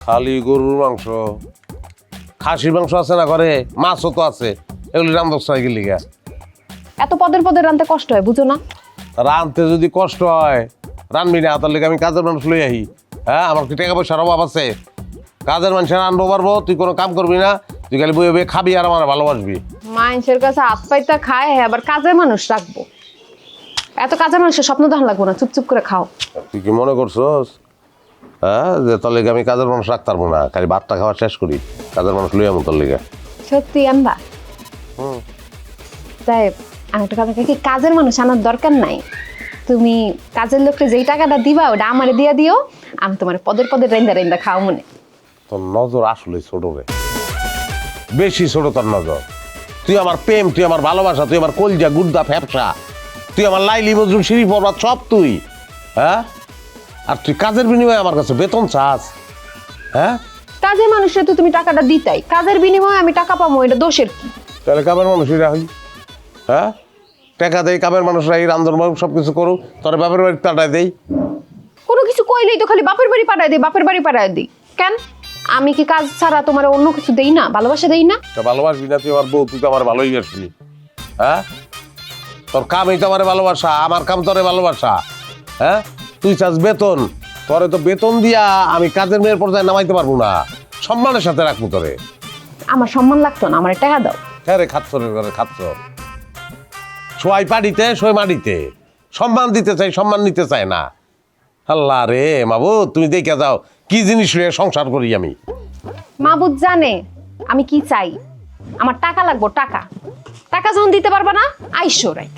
খালি গরুর মাংস, খাসির মাংস আছে না ঘরে, মাছও তো আছে, এগুলি রান্ধস না গেলি গা। এত পদের পদের রানতে কষ্ট হয়, বুঝো না? রানতে যদি কষ্ট হয় রানবি না, তার লেগে আমি কাজের মানুষ লই আহি। হ্যাঁ, আমার কি টাকা পয়সার অভাব আছে? কাজের মানুষের রানবো পারবো, তুই কোনো কাম করবি না, তুই খালি বইয়ে বইয়ে খাবি আর আমার ভালোবাসবি। মানুষের কাছে হাত পাইতা খায়, হ্যাঁ আবার কাজের মানুষ রাখবো? এত কাজের মানুষের স্বপ্ন দেখা লাগবো না, চুপচুপ করে খাও। তুই কি মনে করছস হ্যাঁ যে তোর লেগে আমি কাজের মানুষ রাখতে পারবো না? খালি ভাতটা খাওয়া শেষ করি, কাজের মানুষ লই আমো তোর লেগে। সত্যি আনবা? তাই আমি একটা কথা কি, কাজের মানুষ আনার দরকার নাই। তুমি কাজের লোককে যেই টাকাটা দিবা ওটা আমারে দিয়ে দিও, আমি তোমার পদের পদের রেন্দা রেন্দা খাও মনে। তোর নজর আসলে ছোট রে, বেশি ছোট তোর নজর। তুই আমার প্রেম, তুই আমার ভালোবাসা, তুই আমার কলজা গুদ্দা ফ্যাপসা, তুই আমার লাইলি মজরুম সিঁড়ি পর্বত সব তুই। হ্যাঁ, আর তুই কাজের বিনিময়ে আমার কাছে বেতন চাস? হ্যাঁ, কাজের মানুষরা তো তুমি টাকাটা দিতাই, কাজের বিনিময়ে আমি টাকা পাবো, এটা দোষের কি? তাহলে কামের মানুষরা হই। হ্যাঁ, টাকা দেয় কামের মানুষরা, এই রান্ধন সব কিছু করুক, তোর বাপের বাড়ি পাঠায় দেই। কোনো কিছু কইলেই তো খালি বাপের বাড়ি পাঠায় দিই, বাপের বাড়ি পাঠায় দিই। কেন? আমি কি কাজ ছাড়া তোমার অন্য কিছু দেই না, ভালোবাসা দেই না? তা ভালোবাসবি না তুই আমার বউ? তুই তো আমার ভালোই আসবি। হ্যাঁ, তোর কামই তো আমার ভালোবাসা, আমার কাম তোরে ভালোবাসা। হ্যাঁ, তুই চাস বেতন, তোরে তো বেতন দিয়া আমি কাজের মেয়ের পর্যায়ে নামাইতে পারবো না, সম্মানের সাথে রাখবো তোরে। আমার সম্মান লাগতো না, আমার টাকা দাও। হ্যাঁ রে, খাচ্ছরের ঘরে খাচ্ছর, সোয়াই পাড়িতে সোয় মাটিতে, সম্মান দিতে চাই, সম্মান নিতে চায় না। আল্লাহ রে মাবুদ, তুমি দেখে যাও কি জিনিস নিয়ে সংসার করি আমি। মাবুদ জানে আমি কি চাই, আমার টাকা লাগবো, টাকা। টাকা যখন দিতে পারবা না, আইসো রাইট।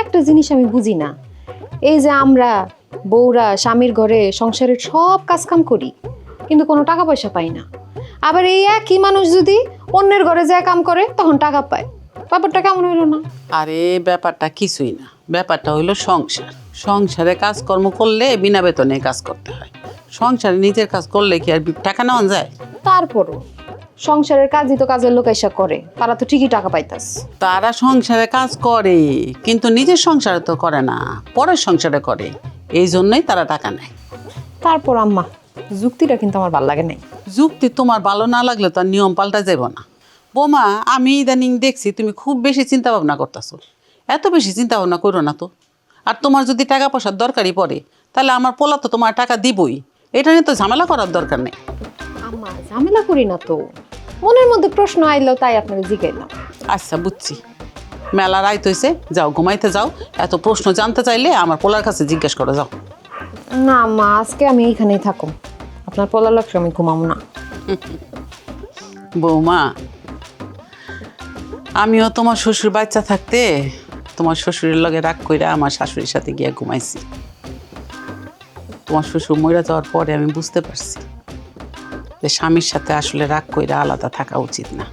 একটা জিনিস আমি বুঝি না, এই যে আমরা বউরা স্বামীর ঘরে সংসারের সব কাজ কাম করি, কিন্তু কোনো টাকা পয়সা পাই না। আবার এই একই মানুষ যদি অন্যের ঘরে যায় কাম করে, তখন টাকা পায়। ব্যাপারটা কেমন হইলো না? আরে ব্যাপারটা কিছুই না, ব্যাপারটা হইলো সংসার। সংসারে কাজকর্ম করলে বিনা বেতনে কাজ করতে হয়। সংসারে নিজের কাজ করলে কি আর টাকা নেওয়া যায়? তারপরও সংসারের কাজই তো কাজের লোক এসা করে, তারা তো ঠিকই টাকা পাইতাস। তারা সংসারে কাজ করে, কিন্তু নিজের সংসারে তো করে না, পরের সংসারে করে, এই জন্যই তারা টাকা নেয়। তারপর আম্মা, যুক্তিটা কিন্তু আমার ভালো লাগে নাই। যুক্তি তোমার ভালো না লাগলে তো আর নিয়ম পাল্টা যাব না। বোমা, আমি ইদানিং দেখছি তুমি খুব বেশি চিন্তা ভাবনা করতেছো। এত বেশি চিন্তা ভাবনা করো না তো। আর তোমার যদি টাকা পয়সার দরকারই পড়ে, তাহলে আমার পোলা তো তোমার টাকা দিবই, এটা নিয়ে তো ঝামেলা করার দরকার নেই। আম্মা, ঝামেলা করি না তো, মনের মধ্যে প্রশ্ন আইলো তাই আপনাকে জিজ্ঞাসা। আচ্ছা বুঝছি, মেলা রাইত হয়েছে, যাও ঘুমাইতে যাও। এত প্রশ্ন জানতে চাইলে আমার পোলার কাছে জিজ্ঞেস করে যাও। না আম্মা, আজকে আমি এইখানেই থাকুম, আপনার পোলার লক্ষ্যে আমি ঘুমাবো না। বৌমা, আমিও তোমার শ্বশুর বাচ্চা থাকতে তোমার শ্বশুরের লগে রাগ কইরা আমার শাশুড়ির সাথে গিয়ে ঘুমাইছি। তোমার শ্বশুর মইরা যাওয়ার পরে আমি বুঝতে পারছি যে স্বামীর সাথে আসলে রাগ কইরা আলাদা থাকা উচিত না।